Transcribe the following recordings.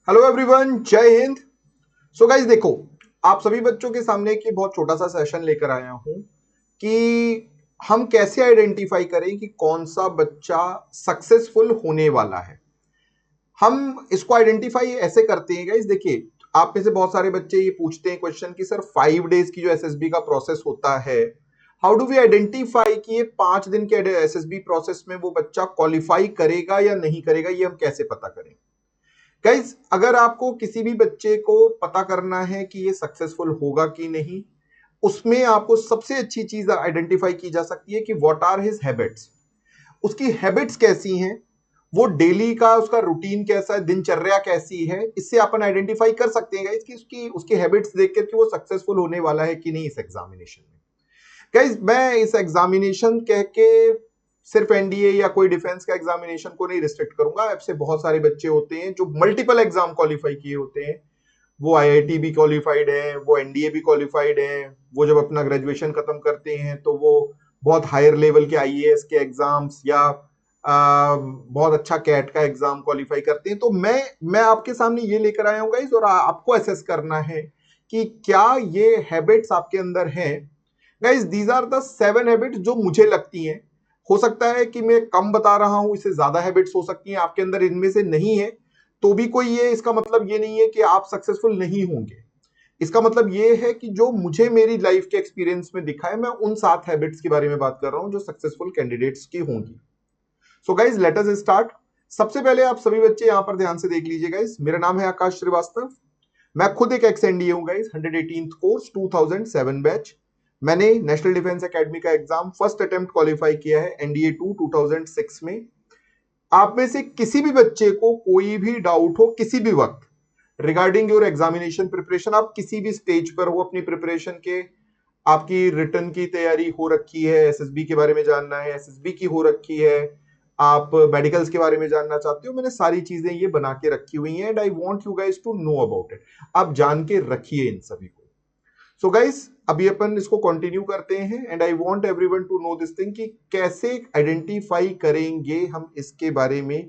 Hello everyone, जय Hind. So guys देखो, आप सभी बच्चों के सामने एक बहुत छोटा सा सेशन लेकर आया हूं कि हम कैसे आइडेंटिफाई करें कि कौन सा बच्चा सक्सेसफुल होने वाला है। हम इसको आइडेंटिफाई ऐसे करते हैं गाइज, देखिए आप में से बहुत सारे बच्चे ये पूछते हैं क्वेश्चन कि सर 5 डेज की जो एसएसबी का प्रोसेस होता है, हाउ डू वी आइडेंटिफाई कि ये 5 दिन के एसएसबी प्रोसेस में वो बच्चा क्वालिफाई करेगा या नहीं करेगा, ये हम कैसे पता करें। गाइज अगर आपको किसी भी बच्चे को पता करना है कि ये सक्सेसफुल होगा कि नहीं, उसमें आपको सबसे अच्छी चीज आइडेंटिफाई की जा सकती है कि व्हाट आर हिज हैबिट्स। उसकी हैबिट्स कैसी हैं, वो डेली का उसका रूटीन कैसा है, दिनचर्या कैसी है, इससे अपन आइडेंटिफाई कर सकते हैं गाइज कि उसकी उसकी हैबिट्स देख कर कि वो सक्सेसफुल होने वाला है कि नहीं इस एग्जामिनेशन में। गाइज मैं इस एग्जामिनेशन कह के सिर्फ एनडीए या कोई डिफेंस का एग्जामिनेशन को नहीं रिस्ट्रिक्ट करूंगा। आपसे बहुत सारे बच्चे होते हैं जो मल्टीपल एग्जाम क्वालिफाई किए होते हैं, वो आईआईटी भी क्वालिफाइड है, वो एनडीए भी क्वालिफाइड है। वो जब अपना ग्रेजुएशन खत्म करते हैं तो वो बहुत हायर लेवल के आईएएस के एग्जाम्स या बहुत अच्छा कैट का एग्जाम क्वालिफाई करते हैं। तो मैं आपके सामने ये लेकर आया हूँ गाइस, और आपको असेस करना है कि क्या ये हैबिट्स आपके अंदर हैं। Guys these are the 7 habits जो मुझे लगती हैं। हो सकता है कि मैं कम बता रहा हूं, इससे ज्यादा हैबिट्स हो सकती हैं आपके अंदर, इनमें से नहीं है तो भी कोई ये इसका मतलब ये नहीं है कि आप सक्सेसफुल नहीं होंगे। इसका मतलब ये है कि जो मुझे मेरी लाइफ के एक्सपीरियंस में दिखा है, मैं उन 7 हैबिट्स के बारे में बात कर रहा हूं जो सक्सेसफुल कैंडिडेट्स की होंगी। So guys let us start. सबसे पहले आप सभी बच्चे यहां पर ध्यान से देख लीजिए गाइज, मेरा नाम है आकाश श्रीवास्तव। मैं खुद एक एक्स एनडीए हूं गाइज, 118th कोर्स 2007 बैच। मैंने नेशनल डिफेंस एकेडमी का एग्जाम फर्स्ट अटेम्प्ट क्वालिफाई किया है एनडीए 2006 में। आप में से किसी भी बच्चे को कोई भी डाउट हो किसी भी वक्त रिगार्डिंग योर एग्जामिनेशन प्रिपरेशन, आप किसी भी स्टेज पर हो अपनी प्रिपरेशन के, आपकी रिटर्न की तैयारी हो रखी है, एसएसबी के बारे में जानना है, एसएसबी की हो रखी है, आप मेडिकल्स के बारे में जानना चाहते हो, मैंने सारी चीजें ये बना के रखी हुई हैं and I want you guys to know about it. आप जान के रखिए इन सभी को। सो गाइस अभी अपन इसको कंटिन्यू करते हैं and I want everyone to know this thing कि कैसे आइडेंटिफाई करेंगे हम इसके बारे में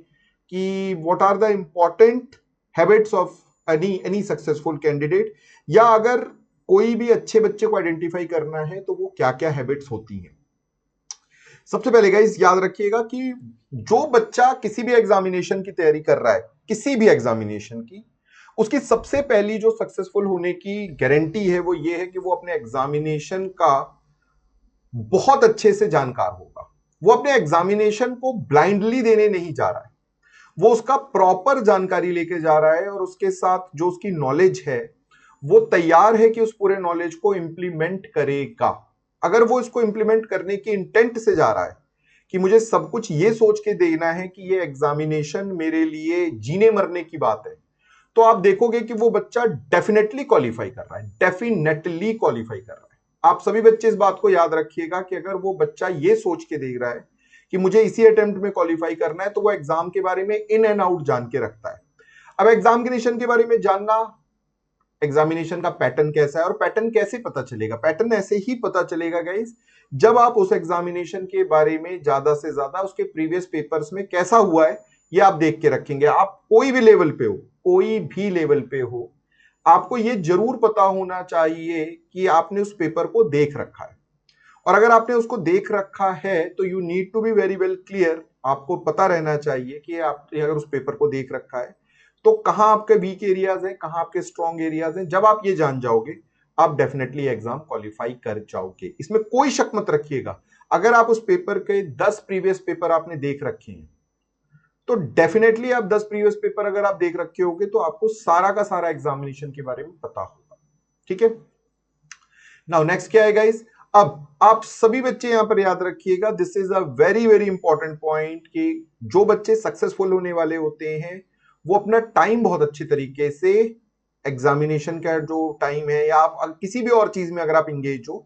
कि what are the important habits of any successful candidate, या अगर कोई भी अच्छे बच्चे को आइडेंटिफाई करना है तो वो क्या क्या हैबिट्स होती हैं। सबसे पहले गाइस याद रखिएगा कि जो बच्चा किसी भी एग्जामिनेशन की तैयारी कर रहा है, किसी भी एग्जामिनेशन की, उसकी सबसे पहली जो सक्सेसफुल होने की गारंटी है वो ये है कि वो अपने एग्जामिनेशन का बहुत अच्छे से जानकार होगा। वो अपने एग्जामिनेशन को ब्लाइंडली देने नहीं जा रहा है, वो उसका प्रॉपर जानकारी लेके जा रहा है और उसके साथ जो उसकी नॉलेज है वो तैयार है कि उस पूरे नॉलेज को इंप्लीमेंट करेगा। अगर वो इसको इंप्लीमेंट करने की इंटेंट से जा रहा है कि मुझे सब कुछ ये सोच के देना है कि ये एग्जामिनेशन मेरे लिए जीने मरने की बात है, तो आप देखोगे कि वो बच्चा डेफिनेटली क्वालिफाई कर रहा है, डेफिनेटली क्वालिफाई कर रहा है। आप सभी बच्चे इस बात को याद रखिएगा कि अगर वो बच्चा ये सोच के देख रहा है कि मुझे इसी अटेम्प्ट में क्वालिफाई करना है, तो वो एग्जाम के बारे में इन एंड आउट जान के रखता है। अब एग्जामिनेशन के बारे में जानना, एग्जामिनेशन का पैटर्न कैसा है और पैटर्न कैसे पता चलेगा। पैटर्न ऐसे ही पता चलेगा गाइस जब आप उस एग्जामिनेशन के बारे में ज्यादा से ज्यादा उसके प्रीवियस पेपर्स में कैसा हुआ है ये आप देख के रखेंगे। आप कोई भी लेवल पे हो, कोई भी लेवल पे हो, आपको ये जरूर पता होना चाहिए कि आपने उस पेपर को देख रखा है। और अगर आपने उसको देख रखा है तो you need to be very well clear. आपको पता रहना चाहिए कि आपने अगर उस पेपर को देख रखा है तो कहां आपके वीक एरियाज हैं, कहां आपके स्ट्रॉन्ग एरियाज हैं। जब आप ये जान जाओगे आप डेफिनेटली एग्जाम क्वालिफाई कर जाओगे, इसमें कोई शक मत रखिएगा। अगर आप उस पेपर के 10 प्रीवियस पेपर आपने देख रखे हैं तो डेफिनेटली आप 10 प्रीवियस पेपर अगर आप देख रखे होगे तो आपको सारा का सारा एग्जामिनेशन के बारे में पता होगा। ठीक है, नाउ नेक्स्ट क्या है गाइस। अब आप सभी बच्चे यहां पर याद रखिएगा, this is a very very important point कि जो बच्चे सक्सेसफुल होने वाले होते हैं वो अपना टाइम बहुत अच्छे तरीके से, एग्जामिनेशन का जो टाइम है या आप किसी भी और चीज में अगर आप इंगेज हो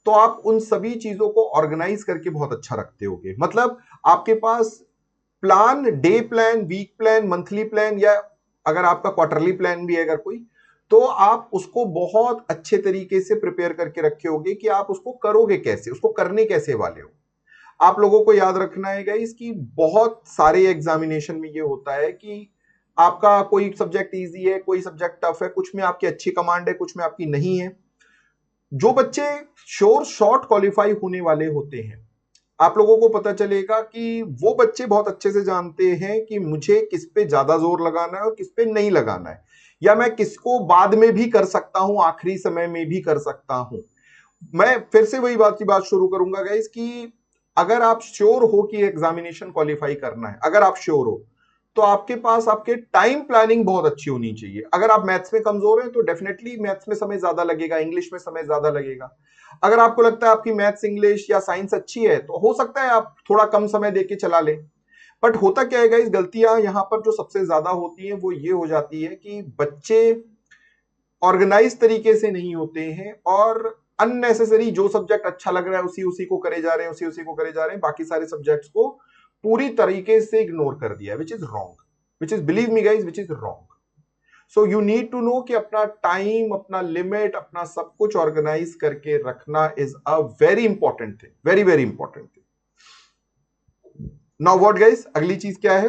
तो आप उन सभी चीजों को ऑर्गेनाइज करके बहुत अच्छा रखते होगे। मतलब आपके पास plan, day plan, week plan, monthly plan, या अगर आपका क्वार्टरली प्लान भी है अगर कोई, तो आप उसको बहुत अच्छे तरीके से प्रिपेयर करके रखे होगे कि आप उसको करोगे कैसे, उसको करने कैसे वाले हो। आप लोगों को याद रखना है गाइस कि बहुत सारे एग्जामिनेशन में ये होता है कि आपका कोई सब्जेक्ट इजी है, कोई सब्जेक्ट टफ है, कुछ में आपकी अच्छी कमांड है, कुछ में आपकी नहीं है। जो बच्चे श्योर शॉर्ट क्वालिफाई होने वाले होते हैं, आप लोगों को पता चलेगा कि वो बच्चे बहुत अच्छे से जानते हैं कि मुझे किस पे ज्यादा जोर लगाना है और किस पे नहीं लगाना है, या मैं किसको बाद में भी कर सकता हूं, आखिरी समय में भी कर सकता हूं। मैं फिर से वही बात की बात शुरू करूंगा गाइस कि अगर आप श्योर हो कि एग्जामिनेशन क्वालिफाई करना है, अगर आप श्योर हो, तो आपके पास आपके टाइम प्लानिंग बहुत अच्छी होनी चाहिए। अगर आप मैथ्स में कमजोर हैं तो डेफिनेटली मैथ्स में समय ज्यादा लगेगा, इंग्लिश में समय ज्यादा लगेगा। अगर आपको लगता है आपकी मैथ्स, इंग्लिश या साइंस अच्छी है, तो हो सकता है आप थोड़ा कम समय देके चला लें। बट होता क्या है, इस गलतियां यहां पर जो सबसे ज्यादा होती हैं वो ये हो जाती है कि बच्चे ऑर्गेनाइज तरीके से नहीं होते हैं और अननेसेसरी जो सब्जेक्ट अच्छा लग रहा है उसी उसी को करे जा रहे हैं, उसी उसी को करे जा रहे हैं, बाकी सारे सब्जेक्ट्स को पूरी तरीके से इग्नोर कर दिया, which is wrong, which is, believe me guys, which is wrong. So you need to know कि अपना टाइम, अपना लिमिट, अपना सब कुछ ऑर्गेनाइज करके रखना is a very important thing, very very important thing. Now what guys, अगली चीज क्या है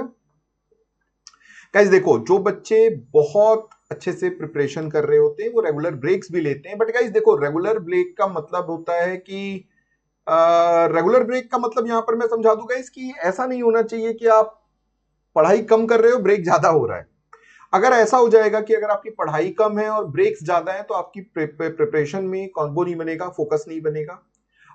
गाइज? देखो, जो बच्चे बहुत अच्छे से प्रिपरेशन कर रहे होते हैं वो रेगुलर ब्रेक्स भी लेते हैं। बट गाइज देखो, रेगुलर ब्रेक का मतलब होता है कि रेगुलर ब्रेक का मतलब यहां पर मैं समझा दूंगा इसकी, ऐसा नहीं होना चाहिए कि आप पढ़ाई कम कर रहे हो, ब्रेक ज्यादा हो रहा है। अगर ऐसा हो जाएगा कि अगर आपकी पढ़ाई कम है और ब्रेक्स ज्यादा है, तो आपकी प्रिपरेशन में कॉम्बो नहीं बनेगा, फोकस नहीं बनेगा।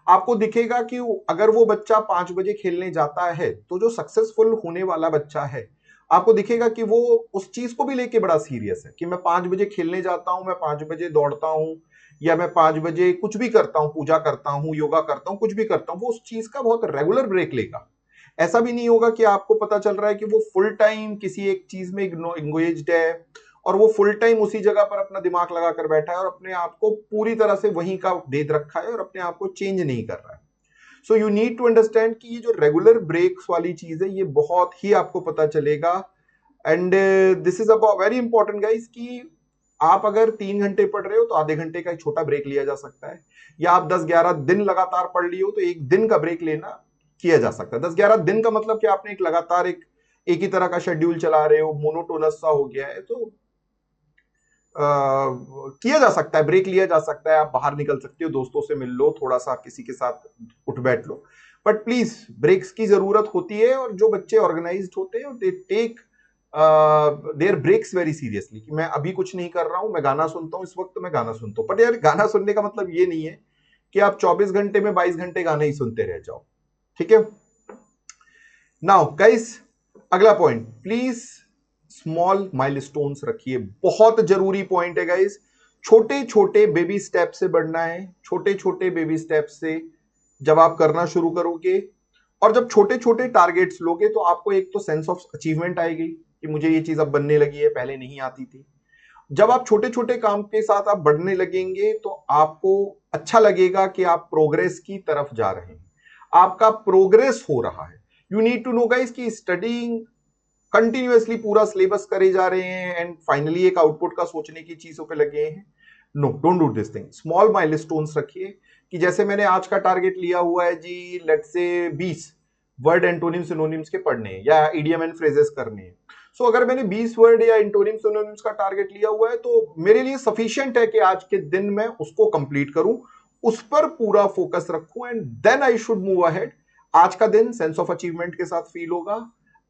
आपको दिखेगा कि अगर वो बच्चा 5 बजे खेलने जाता है, तो जो सक्सेसफुल होने वाला बच्चा है, आपको दिखेगा कि वो उस चीज को भी लेके बड़ा सीरियस है कि मैं 5 बजे खेलने जाता हूं, मैं 5 बजे दौड़ता हूं, या मैं 5 बजे कुछ भी करता हूं, पूजा करता हूं, योगा करता हूं, कुछ भी करता हूं, वो उस चीज का बहुत रेगुलर ब्रेक लेगा। ऐसा भी नहीं होगा कि आपको पता चल रहा है कि वो फुल टाइम किसी एक चीज में इंगेज्ड है और वो फुल टाइम उसी जगह पर अपना दिमाग लगाकर बैठा है और अपने आप को पूरी तरह से वहीं का दे रखा है और अपने आप को चेंज नहीं कर रहा है। So you need to understand कि ये जो रेगुलर ब्रेक्स वाली चीज है, ये बहुत ही आपको पता चलेगा। And this is a very important guys कि आप अगर 3 घंटे पढ़ रहे हो तो आधे घंटे का एक छोटा ब्रेक लिया जा सकता है, या आप 10-11 दिन लगातार पढ़ लिए हो तो एक दिन का ब्रेक लेना किया जा सकता है। 10-11 दिन का मतलब कि आपने एक लगातार एक ही तरह का शेड्यूल चला रहे हो, मोनोटोनस सा हो गया है, तो किया जा सकता है, ब्रेक लिया जा सकता है। आप बाहर निकल सकते हो, दोस्तों से मिल लो, थोड़ा सा किसी के साथ उठ बैठ लो, बट प्लीज ब्रेक्स की जरूरत होती है। और जो बच्चे ऑर्गेनाइज्ड होते हैं they take their breaks very seriously कि मैं अभी कुछ नहीं कर रहा हूं, मैं गाना सुनता हूं, इस वक्त मैं गाना सुनता हूं। बट यार, गाना सुनने का मतलब ये नहीं है कि आप 24 घंटे में 22 घंटे गाने ही सुनते रह जाओ, ठीक है? नाउ गाइस, अगला पॉइंट, प्लीज स्मॉल माइलस्टोन्स रखिए, बहुत जरूरी पॉइंट है गाइस। छोटे छोटे बेबी स्टेप से बढ़ना है, छोटे छोटे बेबी स्टेप से जब आप करना शुरू करोगे और जब छोटे छोटे टारगेट्स लोगे, तो आपको एक तो सेंस ऑफ अचीवमेंट आएगी कि मुझे ये चीज अब बनने लगी है, पहले नहीं आती थी। जब आप छोटे छोटे काम के साथ आप बढ़ने लगेंगे, तो आपको अच्छा लगेगा कि आप प्रोग्रेस की तरफ जा रहे हैं, आपका प्रोग्रेस हो रहा है। You need to know guys कि स्टडिंग कंटिन्यूअसली पूरा सिलेबस करे जा रहे हैं एंड फाइनली एक आउटपुट का सोचने की चीजों पे लगे हैं, no, don't do this thing. Small milestones रखिए कि जैसे मैंने आज का टारगेट लिया हुआ है जी, let's say 20 word antonym synonyms के पढ़ने हैं या इडियम एंड फ्रेजेस करने हैं। सो अगर मैंने 20 वर्ड या एंटोनिम सिनोनिम्स का टारगेट लिया हुआ है, तो मेरे लिए सफिशिएंट है कि आज के दिन में उसको कंप्लीट करूं, उस पर पूरा फोकस रखूं and then I should move ahead. आज का दिन सेंस ऑफ अचीवमेंट के साथ फील होगा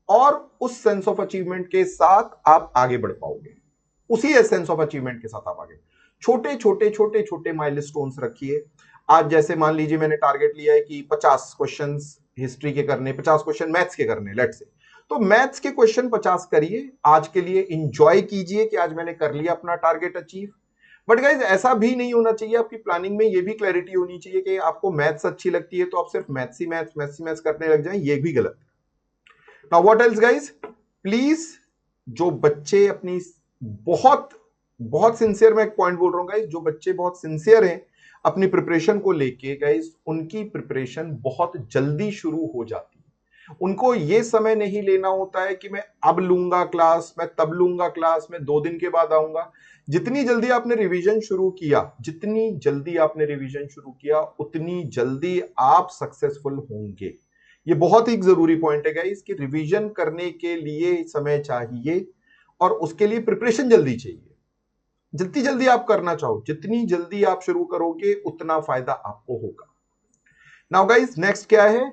और उस सेंस ऑफ अचीवमेंट के साथ आप आगे बढ़ पाओगे, उसी सेंस ऑफ अचीवमेंट के साथ आप आगे। छोटे छोटे छोटे छोटे माइलस्टोन्स रखिए। आज जैसे मान लीजिए मैंने टारगेट लिया है कि 50 क्वेश्चंस हिस्ट्री के करने, 50 क्वेश्चन मैथ्स के करने, लेट से, तो मैथ्स के क्वेश्चन 50 करिए आज के लिए, इंजॉय कीजिए कि आज मैंने कर लिया अपना टारगेट अचीव। बट गाइज, ऐसा भी नहीं होना चाहिए, आपकी प्लानिंग में ये भी क्लैरिटी होनी चाहिए कि आपको मैथ्स अच्छी लगती है तो आप सिर्फ मैथ्स ही मैथ्स करने लग जाएं, ये भी गलत। Now what else guys, please, जो बच्चे अपनी बहुत बहुत सिंसियर, मैं एक पॉइंट बोल रहा हूँ गाइस, जो बच्चे बहुत सिंसियर हैं अपनी प्रिपरेशन को लेके गाइस, उनकी प्रिपरेशन बहुत जल्दी शुरू हो जाती है। उनको ये समय नहीं लेना होता है कि मैं अब लूंगा क्लास, मैं तब लूंगा क्लास, मैं 2 दिन के बाद आऊंगा। जितनी जल्दी आपने रिवीजन शुरू किया, जितनी जल्दी आपने रिवीजन शुरू किया, उतनी जल्दी आप सक्सेसफुल होंगे। ये बहुत ही जरूरी पॉइंट है गाइस कि रिवीजन करने के लिए समय चाहिए और उसके लिए प्रिपरेशन जल्दी चाहिए। जितनी जल्दी आप करना चाहो, जितनी जल्दी आप शुरू करोगे, उतना फायदा आपको होगा। नाउ गाइस, नेक्स्ट क्या है,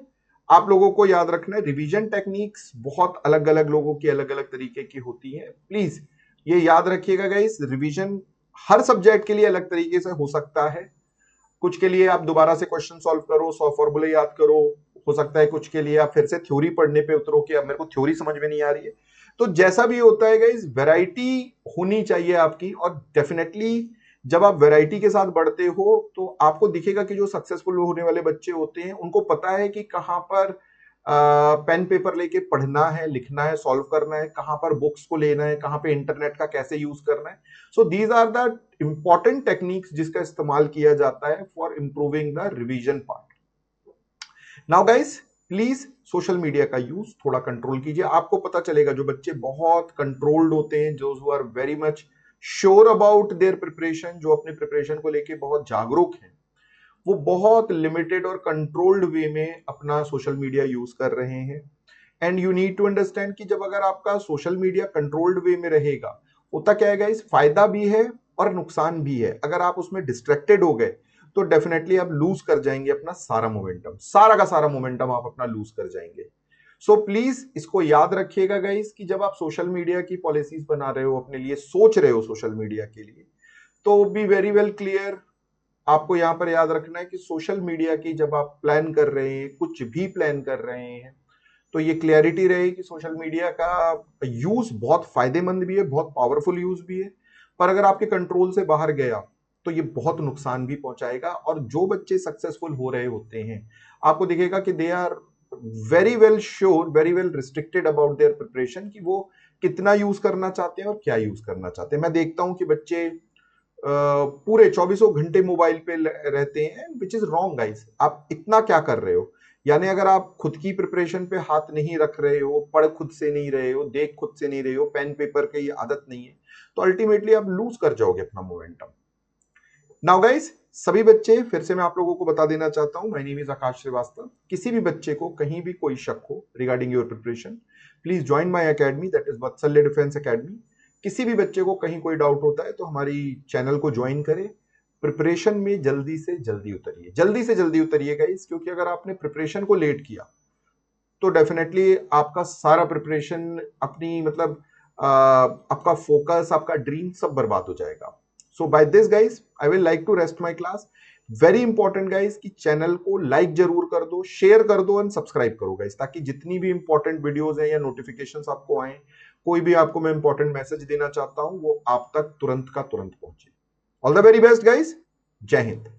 आप लोगों को याद रखना है रिवीजन टेक्निक्स बहुत अलग अलग लोगों की अलग अलग तरीके की होती है। प्लीज ये याद रखिएगा गाइस, रिवीजन हर सब्जेक्ट के लिए अलग तरीके से हो सकता है। कुछ के लिए आप दोबारा से क्वेश्चन सॉल्व करो, 100 फॉर्मूले याद करो, हो सकता है कुछ के लिए आप फिर से थ्योरी पढ़ने पे उतरो कि अब मेरे को थ्योरी समझ में नहीं आ रही है। तो जैसा भी होता है गाइस, वैरायटी होनी चाहिए आपकी, और डेफिनेटली जब आप वैरायटी के साथ बढ़ते हो तो आपको दिखेगा कि जो सक्सेसफुल होने वाले बच्चे होते हैं उनको पता है कि कहां पर पेन पेपर लेके पढ़ना है, लिखना है, सॉल्व करना है, कहां पर बुक्स को लेना है, कहां पे इंटरनेट का कैसे यूज करना है। So these are the important techniques जिसका इस्तेमाल किया जाता है for improving the revision part. Now guys, please social media का यूज थोड़ा कंट्रोल कीजिए। आपको पता चलेगा जो बच्चे बहुत कंट्रोल्ड होते हैं, जो who are very much sure about their preparation, जो अपने प्रिपरेशन को लेके बहुत जागरूक हैं, वो बहुत लिमिटेड और कंट्रोल्ड वे में अपना सोशल मीडिया यूज कर रहे हैं। And you need to understand कि जब अगर आपका सोशल मीडिया कंट्रोल्ड वे में रहेगा, होता क्या है गाइस, फायदा भी है और नुकसान भी है। अगर आप उसमें डिस्ट्रैक्टेड हो गए तो डेफिनेटली आप लूज कर जाएंगे अपना सारा मोमेंटम, सारा का सारा मोमेंटम आप अपना लूज कर जाएंगे। सो प्लीज इसको याद रखिएगा गाइस कि जब आप सोशल मीडिया की पॉलिसीज बना रहे हो, अपने लिए सोच रहे हो सोशल मीडिया के लिए, तो बी वेरी वेल क्लियर। आपको यहां पर याद रखना है कि सोशल मीडिया की जब आप प्लान कर रहे हैं, कुछ भी प्लान कर रहे हैं, तो ये क्लैरिटी रहे कि सोशल मीडिया का यूज बहुत फायदेमंद भी है, बहुत पावरफुल यूज भी है, पर अगर आपके कंट्रोल से बाहर गया तो ये बहुत नुकसान भी पहुंचाएगा। और जो बच्चे सक्सेसफुल हो रहे होते हैं, आपको दिखेगा कि they are very well sure, very well restricted about their preparation, कि वो कितना यूज करना चाहते हैं और क्या यूज करना चाहते हैं। मैं देखता हूं कि बच्चे पूरे चौबीसों घंटे मोबाइल पे रहते हैं, विच इज रॉन्ग गाइस। आप इतना क्या कर रहे हो? यानी अगर आप खुद की प्रिपरेशन पे हाथ नहीं रख रहे हो, पढ़ खुद से नहीं रहे हो, देख खुद से नहीं रहे हो, पेन पेपर की आदत नहीं है, तो अल्टीमेटली आप लूज कर जाओगे अपना मोमेंटम। नाउ गाइस, सभी बच्चे, फिर से मैं आप लोगों को बता देना चाहता हूं, माय नेम इज आकाश श्रीवास्तव। किसी भी बच्चे को कहीं भी कोई शक हो regarding your preparation, please join my academy, that is Vatsalya defence academy. किसी भी बच्चे को कहीं कोई डाउट होता है तो हमारी चैनल को ज्वाइन करें। प्रिपरेशन में जल्दी से जल्दी उतरिए, जल्दी से जल्दी उतरिए गाइस, क्योंकि अगर आपने प्रिपरेशन को लेट किया तो डेफिनेटली आपका सारा प्रिपरेशन, अपनी मतलब आपका फोकस, आपका ड्रीम सब बर्बाद हो जाएगा। So by this guys I will like to rest my class. Very important guys कि चैनल को लाइक जरूर कर दो, शेयर कर दो एंड सब्सक्राइब करो गाइस, ताकि जितनी भी इंपॉर्टेंट वीडियोस हैं या नोटिफिकेशंस आपको आए, कोई भी आपको मैं इंपॉर्टेंट मैसेज देना चाहता हूं, वो आप तक तुरंत का तुरंत पहुंचे। All the very best guys, जय हिंद।